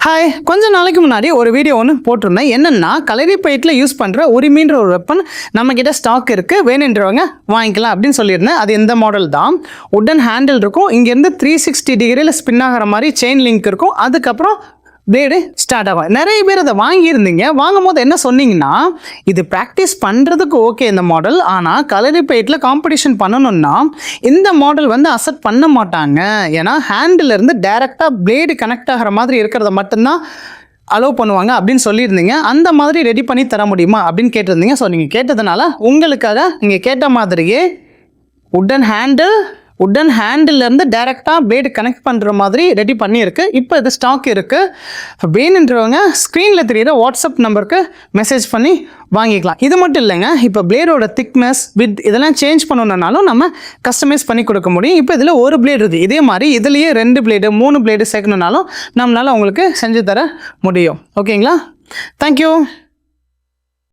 Hi, கொஞ்ச நாளைக்கு முன்னாடி ஒரு வீடியோ ஒன்று போட்டிருந்தேன். என்னென்னா களரிப்பயட்டில் யூஸ் பண்ணுற உரிமைன்ற ஒரு வெப்பன் நம்மக்கிட்ட ஸ்டாக் இருக்குது, வேணுன்றவங்க வாங்கிக்கலாம் அப்படின்னு சொல்லியிருந்தேன். அது எந்த மாடல் தான், உடன் ஹேண்டில் இருக்கும், இங்கேருந்து 360 டிகிரியில் ஸ்பின் ஆகிற மாதிரி செயின் லிங்க் இருக்கும், அதுக்கப்புறம் பிளேடு ஸ்டார்ட் ஆகும். நிறைய பேர் அதை வாங்கியிருந்தீங்க. வாங்கும் போது என்ன சொன்னீங்கன்னா, இது ப்ராக்டிஸ் பண்ணுறதுக்கு ஓகே இந்த மாடல், ஆனால் களரிப்பயட்டில் காம்படிஷன் பண்ணணும்னா இந்த மாடல் வந்து அக்செப்ட் பண்ண மாட்டாங்க. ஏன்னா ஹேண்டிலேருந்து டைரெக்டாக பிளேடு கனெக்ட் ஆகிற மாதிரி இருக்கிறத மட்டும்தான் அலோவ் பண்ணுவாங்க அப்படின்னு சொல்லியிருந்தீங்க. அந்த மாதிரி ரெடி பண்ணி தர முடியுமா அப்படின்னு கேட்டிருந்தீங்க. ஸோ நீங்கள் கேட்டதுனால உங்களுக்காக நீங்கள் கேட்ட மாதிரியே உடன் ஹேண்டிலேருந்து டைரெக்டாக பிளேடு கனெக்ட் பண்ணுற மாதிரி ரெடி பண்ணியிருக்கு. இப்போ இது ஸ்டாக் இருக்குது. வேணுன்றவங்க ஸ்க்ரீனில் தெரியுற வாட்ஸ்அப் நம்பருக்கு மெசேஜ் பண்ணி வாங்கிக்கலாம். இது மட்டும் இல்லைங்க, இப்போ பிளேடோட திக்னஸ், வித் இதெல்லாம் சேஞ்ச் பண்ணணுன்னாலும் நம்ம கஸ்டமைஸ் பண்ணி கொடுக்க முடியும். இப்போ இதில் ஒரு பிளேடு இருக்குது. இதே மாதிரி இதுலேயே 2 பிளேடு 3 பிளேடு சேர்க்கணுன்னாலும் நம்மளால் உங்களுக்கு செஞ்சு தர முடியும். ஓகேங்களா? தேங்க்யூ.